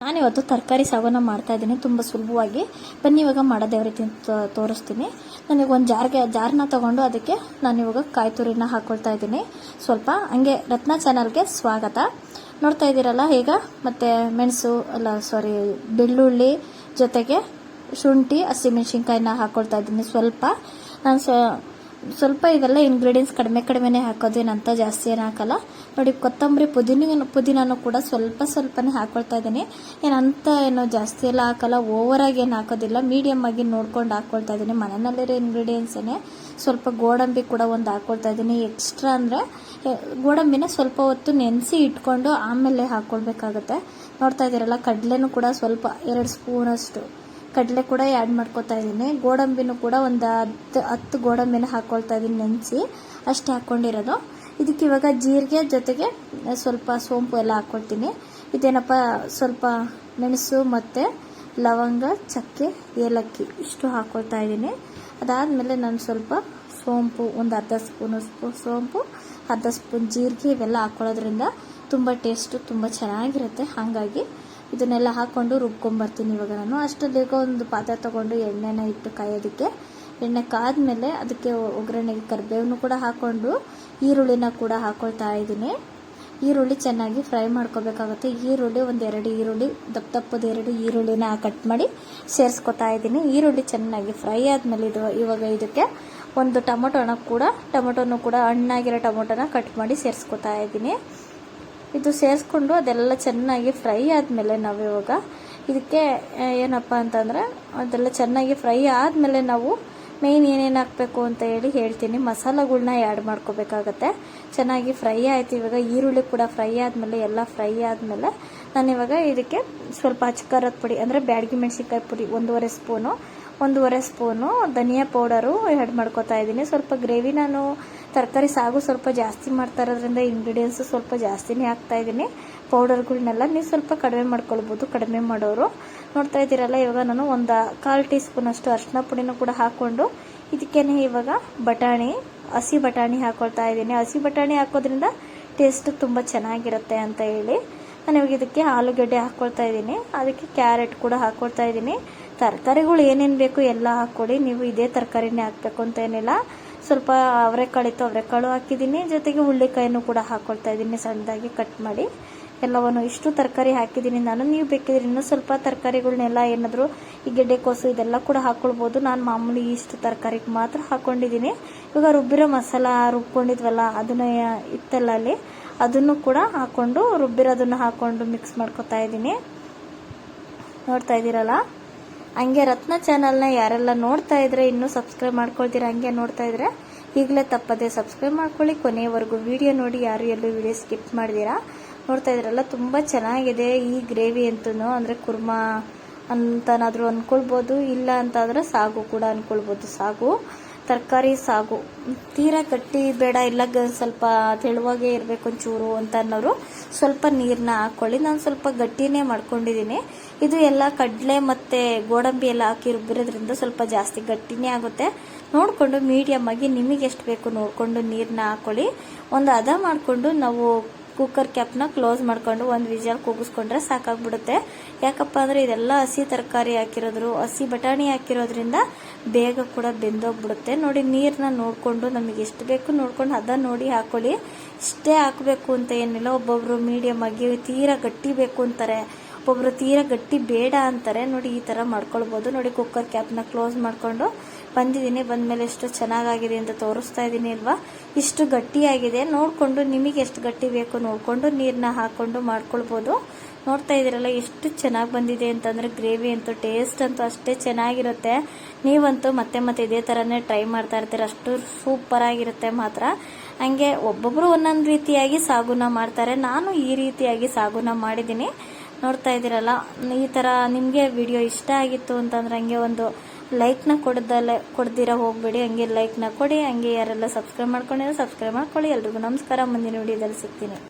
ನಾನಿವತ್ತು ತರಕಾರಿ ಸಾಗನ್ನು ಮಾಡ್ತಾ ಇದ್ದೀನಿ ತುಂಬ ಸುಲಭವಾಗಿ. ಬನ್ನಿ ಇವಾಗ ಮಾಡೋದು ಯಾವ ರೀತಿ ಅಂತ ತೋರಿಸ್ತೀನಿ. ನನಗೆ ಒಂದು ಜಾರ್ನ ತಗೊಂಡು ಅದಕ್ಕೆ ನಾನಿವಾಗ ಕಾಯಿ ತುರಿನ ಹಾಕ್ಕೊಳ್ತಾ ಇದ್ದೀನಿ. ಸ್ವಲ್ಪ ಹಂಗೆ ರತ್ನ ಚಾನಲ್ಗೆ ಸ್ವಾಗತ. ನೋಡ್ತಾ ಇದ್ದೀರಲ್ಲ ಈಗ ಮತ್ತೆ ಮೆಣಸು ಬೆಳ್ಳುಳ್ಳಿ ಜೊತೆಗೆ ಶುಂಠಿ ಹಸಿಮೆಣಸಿನ್ಕಾಯಿನ ಹಾಕ್ಕೊಳ್ತಾ ಇದ್ದೀನಿ. ಸ್ವಲ್ಪ ಇದೆಲ್ಲ ಇಂಗ್ರೀಡಿಯೆಂಟ್ಸ್ ಕಡಿಮೆನೇ ಹಾಕೋದು, ಏನಂತ ಜಾಸ್ತಿ ಏನು ಹಾಕಲ್ಲ. ನೋಡಿ ಕೊತ್ತಂಬರಿ ಪುದೀನೂ ಕೂಡ ಸ್ವಲ್ಪನೇ ಹಾಕ್ಕೊಳ್ತಾ ಇದ್ದೀನಿ. ಏನು ಜಾಸ್ತಿ ಎಲ್ಲ ಹಾಕಲ್ಲ, ಓವರಾಗಿ ಏನು ಹಾಕೋದಿಲ್ಲ, ಮೀಡಿಯಮ್ ಆಗಿ ನೋಡ್ಕೊಂಡು ಹಾಕ್ಕೊಳ್ತಾ ಇದ್ದೀನಿ. ಮನೆಯಲ್ಲಿರೋ ಇಂಗ್ರೀಡಿಯೆಂಟ್ಸೇ. ಸ್ವಲ್ಪ ಗೋಡಂಬಿ ಕೂಡ ಒಂದು ಹಾಕ್ಕೊಳ್ತಾ ಇದ್ದೀನಿ. ಎಕ್ಸ್ಟ್ರಾ ಅಂದರೆ ಗೋಡಂಬಿನ ಸ್ವಲ್ಪ ಹೊತ್ತು ನೆನೆಸಿ ಇಟ್ಕೊಂಡು ಆಮೇಲೆ ಹಾಕ್ಕೊಳ್ಬೇಕಾಗುತ್ತೆ. ನೋಡ್ತಾ ಇದ್ದೀರಲ್ಲ, ಕಡಲೆನೂ ಕೂಡ ಸ್ವಲ್ಪ 2 ಸ್ಪೂನಷ್ಟು ಕಡಲೆ ಕೂಡ ಆ್ಯಡ್ ಮಾಡ್ಕೊತಾ ಇದ್ದೀನಿ. ಗೋಡಂಬಿನೂ ಕೂಡ ಒಂದು 10 ಗೋಡಂಬಿನ ಹಾಕ್ಕೊಳ್ತಾ ಇದ್ದೀನಿ, ನೆನೆಸಿ ಅಷ್ಟೇ ಹಾಕ್ಕೊಂಡಿರೋದು. ಇದಕ್ಕೆ ಇವಾಗ ಜೀರಿಗೆ ಜೊತೆಗೆ ಸ್ವಲ್ಪ ಸೋಂಪು ಎಲ್ಲ ಹಾಕ್ಕೊಳ್ತೀನಿ. ಇದೇನಪ್ಪ, ಸ್ವಲ್ಪ ಮೆಣಸು ಮತ್ತು ಲವಂಗ, ಚಕ್ಕೆ, ಏಲಕ್ಕಿ ಇಷ್ಟು ಹಾಕ್ಕೊಳ್ತಾ ಇದ್ದೀನಿ. ಅದಾದಮೇಲೆ ನಾನು ಸ್ವಲ್ಪ ಸೋಂಪು, ಒಂದು ಅರ್ಧ ಸ್ಪೂನಷ್ಟು ಸೋಂಪು, ಅರ್ಧ ಸ್ಪೂನ್ ಜೀರಿಗೆ ಇವೆಲ್ಲ ಹಾಕ್ಕೊಳ್ಳೋದ್ರಿಂದ ತುಂಬ ಟೇಸ್ಟು ತುಂಬ ಚೆನ್ನಾಗಿರುತ್ತೆ. ಹಾಗಾಗಿ ಇದನ್ನೆಲ್ಲ ಹಾಕ್ಕೊಂಡು ರುಬ್ಕೊಂಬರ್ತೀನಿ. ಇವಾಗ ನಾನು ಅಷ್ಟರಲ್ಲಿ ಒಂದು ಪಾತ್ರೆ ತೊಗೊಂಡು ಎಣ್ಣೆನ ಇಟ್ಟು ಕಾಯೋದಕ್ಕೆ, ಎಣ್ಣೆ ಕಾದ್ಮೇಲೆ ಅದಕ್ಕೆ ಒಗ್ಗರಣೆಗೆ ಕರಿಬೇವನ್ನು ಕೂಡ ಹಾಕ್ಕೊಂಡು ಈರುಳ್ಳಿನ ಕೂಡ ಹಾಕ್ಕೊಳ್ತಾ ಇದ್ದೀನಿ. ಈರುಳ್ಳಿ ಚೆನ್ನಾಗಿ ಫ್ರೈ ಮಾಡ್ಕೋಬೇಕಾಗುತ್ತೆ. ಒಂದು 2 ಈರುಳ್ಳಿ, ದಪ್ಪದ 2 ಈರುಳ್ಳಿನ ಕಟ್ ಮಾಡಿ ಸೇರಿಸ್ಕೊತಾ ಇದ್ದೀನಿ. ಈರುಳ್ಳಿ ಚೆನ್ನಾಗಿ ಫ್ರೈ ಆದಮೇಲೆ ಇವಾಗ ಇದಕ್ಕೆ ಒಂದು ಟೊಮೊಟೊನೂ ಕೂಡ ಹಣ್ಣಾಗಿರೋ ಟೊಮೊಟೊನ ಕಟ್ ಮಾಡಿ ಸೇರಿಸ್ಕೊತಾ ಇದ್ದೀನಿ. ಇದು ಸೇರಿಸ್ಕೊಂಡು ಅದೆಲ್ಲ ಚೆನ್ನಾಗಿ ಫ್ರೈ ಆದಮೇಲೆ ನಾವು ಇವಾಗ ಇದಕ್ಕೆ ಏನಪ್ಪ ಅಂತಂದರೆ, ಅದೆಲ್ಲ ಚೆನ್ನಾಗಿ ಫ್ರೈ ಆದಮೇಲೆ ನಾವು ಮೇಯ್ನ್ ಏನೇನು ಹಾಕಬೇಕು ಅಂತ ಹೇಳ್ತೀನಿ. ಮಸಾಲೆಗಳ್ನ ಆ್ಯಡ್ ಮಾಡ್ಕೋಬೇಕಾಗತ್ತೆ. ಚೆನ್ನಾಗಿ ಫ್ರೈ ಆಯಿತು. ಇವಾಗ ಈರುಳ್ಳಿ ಕೂಡ ಫ್ರೈ ಆದಮೇಲೆ, ಎಲ್ಲ ಫ್ರೈ ಆದಮೇಲೆ ನಾನಿವಾಗ ಇದಕ್ಕೆ ಸ್ವಲ್ಪ ಅಚ್ಕಾರದ ಪುಡಿ ಅಂದರೆ ಬ್ಯಾಡಗಿ ಮೆಣಸಿನ್ಕಾಯಿ ಪುಡಿ 1.5 ಸ್ಪೂನು ಧನಿಯಾ ಪೌಡರು ಆ್ಯಡ್ ಮಾಡ್ಕೋತಾ ಇದ್ದೀನಿ. ಸ್ವಲ್ಪ ಗ್ರೇವಿ ನಾನು ತರಕಾರಿ ಸಾಗು ಸ್ವಲ್ಪ ಜಾಸ್ತಿ ಮಾಡ್ತಾ ಇರೋದ್ರಿಂದ ಇಂಗ್ರೀಡಿಯೆಂಟ್ಸು ಸ್ವಲ್ಪ ಜಾಸ್ತಿನೇ ಹಾಕ್ತಾ ಇದ್ದೀನಿ. ಪೌಡರ್ಗಳನ್ನೆಲ್ಲ ನೀವು ಸ್ವಲ್ಪ ಕಡಿಮೆ ಮಾಡ್ಕೊಳ್ಬೋದು, ಕಡಿಮೆ ಮಾಡೋರು. ನೋಡ್ತಾ ಇದ್ದೀರಲ್ಲ, ಇವಾಗ ನಾನು ಒಂದು 1/4 ಟೀ ಸ್ಪೂನಷ್ಟು ಅರಿಶಿನ ಪುಡಿನೂ ಕೂಡ ಹಾಕ್ಕೊಂಡು ಇದಕ್ಕೇನೆ ಇವಾಗ ಹಸಿ ಬಟಾಣಿ ಹಾಕ್ಕೊಳ್ತಾ ಇದ್ದೀನಿ. ಹಸಿ ಬಟಾಣಿ ಹಾಕೋದ್ರಿಂದ ಟೇಸ್ಟ್ ತುಂಬ ಚೆನ್ನಾಗಿರುತ್ತೆ ಅಂತ ಹೇಳಿ ನಾನು ಇವಾಗ ಇದಕ್ಕೆ ಆಲೂಗಡ್ಡೆ ಹಾಕ್ಕೊಳ್ತಾ ಇದ್ದೀನಿ. ಅದಕ್ಕೆ ಕ್ಯಾರೆಟ್ ಕೂಡ ಹಾಕ್ಕೊಳ್ತಾ ಇದ್ದೀನಿ. ತರಕಾರಿಗಳು ಏನೇನು ಬೇಕು ಎಲ್ಲ ಹಾಕ್ಕೊಳ್ಳಿ, ನೀವು ಇದೇ ತರಕಾರಿನೇ ಹಾಕಬೇಕು ಅಂತ ಏನಿಲ್ಲ. ಸ್ವಲ್ಪ ಅವರೆಕಾಳು ಹಾಕಿದ್ದೀನಿ. ಜೊತೆಗೆ ಹುಳ್ಳಿಕಾಯಿನೂ ಕೂಡ ಹಾಕ್ಕೊಳ್ತಾ ಇದ್ದೀನಿ, ಸಣ್ಣದಾಗಿ ಕಟ್ ಮಾಡಿ. ಎಲ್ಲವನ್ನು ಇಷ್ಟು ತರಕಾರಿ ಹಾಕಿದ್ದೀನಿ ನಾನು. ನೀವು ಬೇಕಿದ್ರೆ ಇನ್ನೂ ಸ್ವಲ್ಪ ತರಕಾರಿಗಳನ್ನೆಲ್ಲ ಏನಾದರೂ ಈ ಗೆಡ್ಡೆಕೋಸು ಇದೆಲ್ಲ ಕೂಡ ಹಾಕ್ಕೊಳ್ಬೋದು. ನಾನು ಮಾಮೂಲಿ ಇಷ್ಟು ತರಕಾರಿಗೆ ಮಾತ್ರ ಹಾಕ್ಕೊಂಡಿದ್ದೀನಿ. ಇವಾಗ ರುಬ್ಬಿರೋ ಮಸಾಲ ರುಬ್ಕೊಂಡಿದ್ವಲ್ಲ, ಅದನ್ನು ಇತ್ತಲ್ಲ ಅಲ್ಲಿ, ಅದನ್ನು ಕೂಡ ಹಾಕ್ಕೊಂಡು ರುಬ್ಬಿರೋದನ್ನು ಹಾಕ್ಕೊಂಡು ಮಿಕ್ಸ್ ಮಾಡ್ಕೊತಾ ಇದ್ದೀನಿ. ನೋಡ್ತಾ ಇದ್ದೀರಲ್ಲ, ಹಂಗೆ ರತ್ನ ಚಾನಲ್ನ ಯಾರೆಲ್ಲ ನೋಡ್ತಾ ಇದ್ರೆ ಇನ್ನೂ ಸಬ್ಸ್ಕ್ರೈಬ್ ಮಾಡ್ಕೊಳ್ತೀರಾ, ಹಂಗೆ ನೋಡ್ತಾ ಇದ್ರೆ ಈಗಲೇ ತಪ್ಪದೆ ಸಬ್ಸ್ಕ್ರೈಬ್ ಮಾಡ್ಕೊಳ್ಳಿ. ಕೊನೆಯವರೆಗೂ ವಿಡಿಯೋ ನೋಡಿ, ಯಾರು ಎಲ್ಲೂ ವಿಡಿಯೋ ಸ್ಕಿಪ್ ಮಾಡಿದ್ದೀರಾ. ನೋಡ್ತಾ ಇದ್ರಲ್ಲ, ತುಂಬ ಚೆನ್ನಾಗಿದೆ ಈ ಗ್ರೇವಿ ಅಂತೂ. ಅಂದರೆ ಕುರ್ಮಾ ಅಂತನಾದರೂ ಅಂದ್ಕೊಳ್ಬೋದು, ಇಲ್ಲ ಅಂತಾದರೆ ಸಾಗು ಕೂಡ ಅಂದ್ಕೊಳ್ಬೋದು. ತರಕಾರಿ ಸಾಗು ತೀರಾ ಗಟ್ಟಿ ಬೇಡ, ಇಲ್ಲ ಸ್ವಲ್ಪ ತೆಳುವಾಗೇ ಇರಬೇಕು ಒಂಚೂರು ಅಂತ ಅನ್ನೋರು ಸ್ವಲ್ಪ ನೀರನ್ನ ಹಾಕ್ಕೊಳ್ಳಿ. ನಾನು ಸ್ವಲ್ಪ ಗಟ್ಟಿನೇ ಮಾಡ್ಕೊಂಡಿದ್ದೀನಿ. ಇದು ಎಲ್ಲ ಕಡಲೆ ಮತ್ತು ಗೋಡಂಬಿ ಎಲ್ಲ ಹಾಕಿ ರುಬ್ಬಿರೋದ್ರಿಂದ ಸ್ವಲ್ಪ ಜಾಸ್ತಿ ಗಟ್ಟಿನೇ ಆಗುತ್ತೆ. ನೋಡಿಕೊಂಡು ಮೀಡಿಯಮ್ ಆಗಿ ನಿಮಗೆ ಎಷ್ಟು ಬೇಕು ನೋಡಿಕೊಂಡು ನೀರನ್ನ ಹಾಕ್ಕೊಳ್ಳಿ. ಒಂದು ಹದ ಮಾಡಿಕೊಂಡು ನಾವು ಕುಕ್ಕರ್ ಕ್ಯಾಪ್ನ ಕ್ಲೋಸ್ ಮಾಡ್ಕೊಂಡು 1 ವಿಜಲ್ ಕೂಗಿಸ್ಕೊಂಡ್ರೆ ಸಾಕಾಗ್ಬಿಡುತ್ತೆ. ಯಾಕಪ್ಪ ಅಂದರೆ ಇದೆಲ್ಲ ಹಸಿ ತರಕಾರಿ ಹಸಿ ಬಟಾಣಿ ಹಾಕಿರೋದ್ರಿಂದ ಬೇಗ ಕೂಡ ಬೆಂದೋಗ್ಬಿಡುತ್ತೆ. ನೋಡಿ, ನೀರನ್ನ ನೋಡಿಕೊಂಡು ನಮಗೆ ಎಷ್ಟು ಬೇಕು ನೋಡ್ಕೊಂಡು ಹದ ನೋಡಿ ಹಾಕ್ಕೊಳ್ಳಿ. ಇಷ್ಟೇ ಹಾಕಬೇಕು ಅಂತ ಏನಿಲ್ಲ. ಒಬ್ಬೊಬ್ರು ಮೀಡಿಯಮ್ ಆಗಿ ತೀರಾ ಗಟ್ಟಿ ಬೇಕು ಅಂತಾರೆ, ಒಬ್ಬೊಬ್ರು ತೀರಾ ಗಟ್ಟಿ ಬೇಡ ಅಂತಾರೆ. ನೋಡಿ, ಈ ಥರ ಮಾಡ್ಕೊಳ್ಬೋದು. ನೋಡಿ, ಕುಕ್ಕರ್ ಕ್ಯಾಪ್ನ ಕ್ಲೋಸ್ ಮಾಡಿಕೊಂಡು ಬಂದಿದ್ದೀನಿ. ಬಂದಮೇಲೆ ಎಷ್ಟು ಚೆನ್ನಾಗಾಗಿದೆ ಅಂತ ತೋರಿಸ್ತಾ ಇದ್ದೀನಿ ಅಲ್ವಾ. ಇಷ್ಟು ಗಟ್ಟಿಯಾಗಿದೆ. ನೋಡಿಕೊಂಡು ನಿಮಗೆ ಎಷ್ಟು ಗಟ್ಟಿ ಬೇಕು ನೋಡಿಕೊಂಡು ನೀರನ್ನ ಹಾಕ್ಕೊಂಡು ಮಾಡ್ಕೊಳ್ಬೋದು. ನೋಡ್ತಾ ಇದ್ದೀರಲ್ಲ, ಎಷ್ಟು ಚೆನ್ನಾಗಿ ಬಂದಿದೆ ಅಂತಂದರೆ ಗ್ರೇವಿ ಅಂತೂ ಟೇಸ್ಟ್ ಅಂತೂ ಅಷ್ಟೇ ಚೆನ್ನಾಗಿರುತ್ತೆ. ನೀವಂತೂ ಮತ್ತೆ ಇದೇ ಥರನೇ ಟ್ರೈ ಮಾಡ್ತಾ ಇರ್ತೀರ, ಅಷ್ಟು ಸೂಪರಾಗಿರುತ್ತೆ ಮಾತ್ರ. ಹಂಗೆ ಒಬ್ಬೊಬ್ಬರು ಒಂದೊಂದು ರೀತಿಯಾಗಿ ಸಾಗುನ ಮಾಡ್ತಾರೆ. ನಾನು ಈ ರೀತಿಯಾಗಿ ಸಾಗುನ ಮಾಡಿದ್ದೀನಿ. ನೋಡ್ತಾ ಇದ್ದೀರಲ್ಲ, ಈ ಥರ ನಿಮಗೆ ವಿಡಿಯೋ ಇಷ್ಟ ಆಗಿತ್ತು ಅಂತಂದ್ರೆ ಹಂಗೆ ಒಂದು ಲೈಕ್ನ ಕೊಡ್ದಿರ ಹೋಗಬೇಡಿ. ಹಂಗೆ ಲೈಕ್ನ ಕೊಡಿ. ಹಂಗೆ ಯಾರೆಲ್ಲ ಸಬ್ಸ್ಕ್ರೈಬ್ ಮಾಡ್ಕೊಂಡಿರೋ ಸಬ್ಸ್ಕ್ರೈಬ್ ಮಾಡ್ಕೊಳ್ಳಿ. ಎಲ್ರಿಗೂ ನಮಸ್ಕಾರ. ಮುಂದಿನ ವಿಡಿಯೋದಲ್ಲಿ ಸಿಗ್ತೀನಿ.